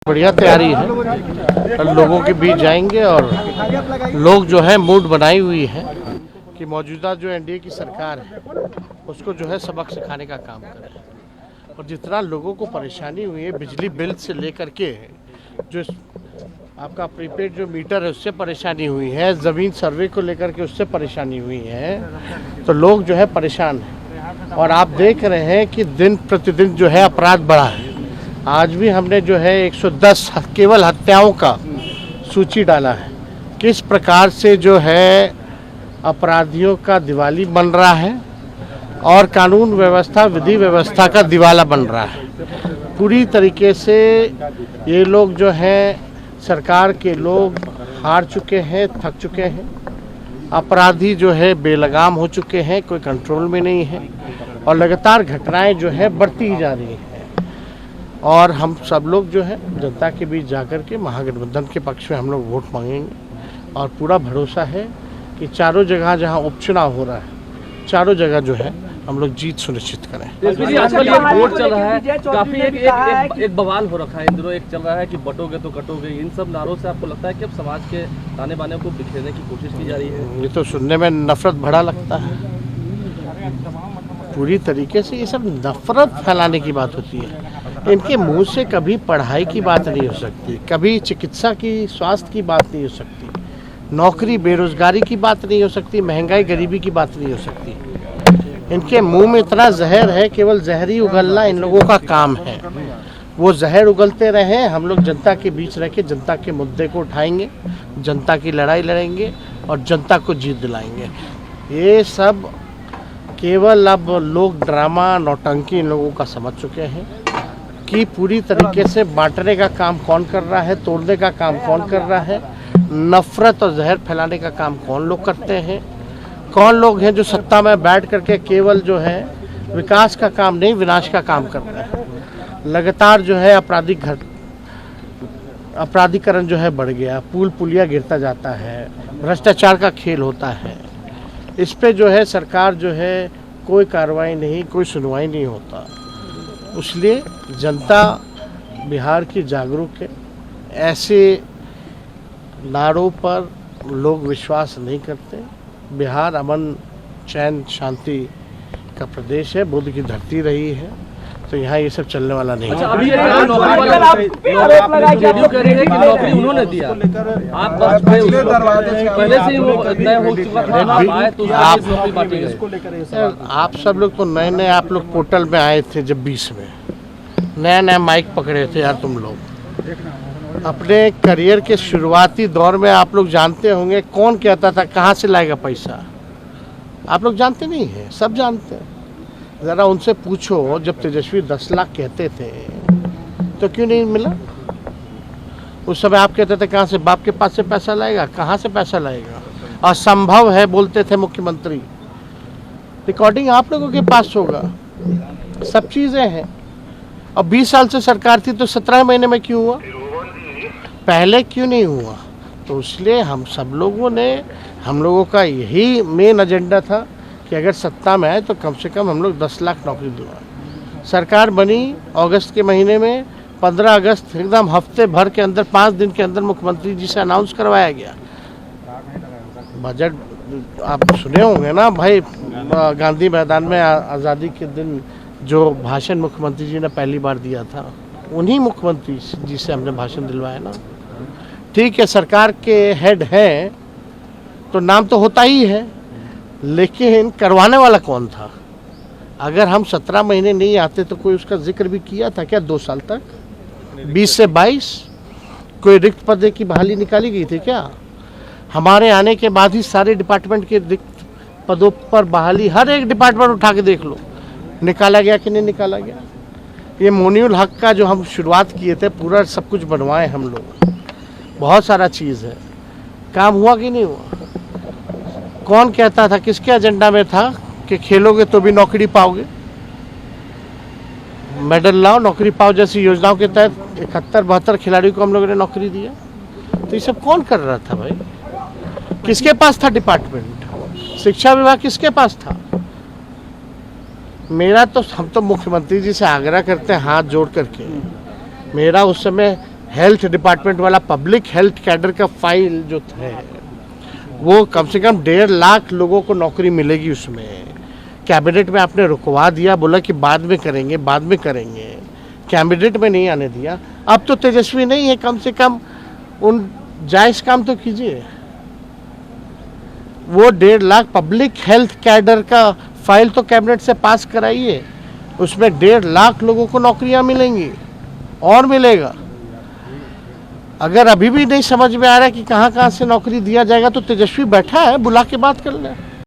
बढ़िया तैयारी है। लोगों के बीच जाएंगे और लोग जो है मूड बनाई हुई है कि मौजूदा जो एनडीए की सरकार है उसको जो है सबक सिखाने का काम करें। और जितना लोगों को परेशानी हुई है बिजली बिल से लेकर के जो आपका प्रीपेड जो मीटर है उससे परेशानी हुई है, ज़मीन सर्वे को लेकर के उससे परेशानी हुई है, तो लोग जो है परेशान हैं। और आप देख रहे हैं कि दिन प्रतिदिन जो है अपराध बढ़ा है। आज भी हमने जो है 110 केवल हत्याओं का सूची डाला है। किस प्रकार से जो है अपराधियों का दिवाली बन रहा है और कानून व्यवस्था विधि व्यवस्था का दिवाला बन रहा है। पूरी तरीके से ये लोग जो हैं सरकार के लोग हार चुके हैं, थक चुके हैं। अपराधी जो है बेलगाम हो चुके हैं, कोई कंट्रोल में नहीं है और लगातार घटनाएं जो है बढ़ती ही जा रही हैं। और हम सब लोग जो है जनता के बीच जाकर के महागठबंधन के पक्ष में हम लोग वोट मांगेंगे और पूरा भरोसा है कि चारों जगह जहां उपचुनाव हो रहा है चारों जगह जो है हम लोग जीत सुनिश्चित करें। आजकल ये वोट चल रहा है, काफी एक बवाल हो रखा है इन दिनों। एक चल रहा है कि बटोगे तो कटोगे। इन सब नारों से आपको लगता है कि अब समाज के ताने बाने को बिखेरने की कोशिश की जा रही है? ये तो सुनने में नफरत भरा लगता है। पूरी तरीके से ये सब नफरत फैलाने की बात होती है। इनके मुंह से कभी पढ़ाई की बात नहीं हो सकती, कभी चिकित्सा की स्वास्थ्य की बात नहीं हो सकती, नौकरी बेरोजगारी की बात नहीं हो सकती, महंगाई गरीबी की बात नहीं हो सकती। इनके मुंह में इतना जहर है, केवल जहर ही उगलना इन लोगों का काम है। वो जहर उगलते रहे, हम लोग जनता के बीच रह के जनता के मुद्दे को उठाएंगे, जनता की लड़ाई लड़ेंगे और जनता को जीत दिलाएंगे। ये सब केवल अब लोग ड्रामा नौटंकी इन लोगों का समझ चुके हैं कि पूरी तरीके से बांटने का काम कौन कर रहा है, तोड़ने का काम कौन कर रहा है, नफरत और जहर फैलाने का काम कौन लोग करते हैं। कौन लोग हैं जो सत्ता में बैठ करके केवल जो है विकास का काम नहीं विनाश का काम कर रहे हैं। लगातार जो है अपराधीकरण जो है बढ़ गया, पुल पुलिया गिरता जाता है, भ्रष्टाचार का खेल होता है। इस पे जो है सरकार जो है कोई कार्रवाई नहीं, कोई सुनवाई नहीं होता। इसलिए जनता बिहार की जागरूक है। ऐसे नारों पर लोग विश्वास नहीं करते। बिहार अमन चैन शांति का प्रदेश है, बुद्ध की धरती रही है, तो यहाँ ये सब चलने वाला नहीं है। अभी नौकरी उन्होंने दिया, आप पहले से ही वो तय हो चुका था, आप आए तो नौकरी बांटी गई। आप सब लोग तो नए नए आप लोग पोर्टल में आए थे जब 20 में नया नया माइक पकड़े थे यार। तुम लोग अपने करियर के शुरुआती दौर में आप लोग जानते होंगे कौन कहता था कहाँ से लाएगा पैसा। आप लोग जानते नहीं हैं, सब जानते हैं। ज़रा उनसे पूछो, जब तेजस्वी 10 लाख कहते थे तो क्यों नहीं मिला? उस समय आप कहते थे कहाँ से बाप के पास से पैसा लाएगा, कहाँ से पैसा लाएगा, असंभव है बोलते थे मुख्यमंत्री। रिकॉर्डिंग आप लोगों के पास होगा, सब चीज़ें हैं। और 20 साल से सरकार थी तो 17 महीने में क्यों हुआ, पहले क्यों नहीं हुआ? तो इसलिए हम सब लोगों ने, हम लोगों का यही मेन एजेंडा था कि अगर सत्ता में आए तो कम से कम हम लोग 10 लाख नौकरी दिलवाएं। सरकार बनी अगस्त के महीने में, 15 अगस्त एकदम हफ्ते भर के अंदर 5 दिन के अंदर मुख्यमंत्री जी से अनाउंस करवाया गया। बजट आप सुने होंगे ना भाई, गांधी मैदान में आज़ादी के दिन जो भाषण मुख्यमंत्री जी ने पहली बार दिया था, उन्हीं मुख्यमंत्री जी से हमने भाषण दिलवाया ना। ठीक है, सरकार के हेड हैं तो नाम तो होता ही है, लेकिन करवाने वाला कौन था? अगर हम 17 महीने नहीं आते तो कोई उसका जिक्र भी किया था क्या? 2 साल तक 20 से 22 कोई रिक्त पद की बहाली निकाली गई थी क्या? हमारे आने के बाद ही सारे डिपार्टमेंट के रिक्त पदों पर बहाली, हर एक डिपार्टमेंट उठा के देख लो, निकाला गया कि नहीं निकाला गया? ये मोनियुल हक का जो हम शुरुआत किए थे, पूरा सब कुछ बनवाए हम लोग, बहुत सारा चीज़ है। काम हुआ कि नहीं हुआ? कौन कहता था, किसके एजेंडा में था कि खेलोगे तो भी नौकरी पाओगे, मेडल लाओ नौकरी पाओ जैसी योजनाओं के तहत 71-72 खिलाड़ियों को हम लोगों ने नौकरी दिया। तो ये सब कौन कर रहा था भाई? किसके पास था डिपार्टमेंट? शिक्षा विभाग किसके पास था? मेरा तो, हम तो मुख्यमंत्री जी से आग्रह करते हैं हाथ जोड़ करके, मेरा उस समय हेल्थ डिपार्टमेंट वाला पब्लिक हेल्थ कैडर का फाइल जो है वो कम से कम 1.5 लाख लोगों को नौकरी मिलेगी उसमें। कैबिनेट में आपने रुकवा दिया, बोला कि बाद में करेंगे, बाद में करेंगे, कैबिनेट में नहीं आने दिया। अब तो तेजस्वी नहीं है, कम से कम उन जायज़ काम तो कीजिए। वो 1.5 लाख पब्लिक हेल्थ कैडर का फाइल तो कैबिनेट से पास कराइए, उसमें 1.5 लाख लोगों को नौकरियां मिलेंगी और मिलेगा। अगर अभी भी नहीं समझ में आ रहा है कि कहाँ कहाँ से नौकरी दिया जाएगा तो तेजस्वी बैठा है, बुला के बात कर लें।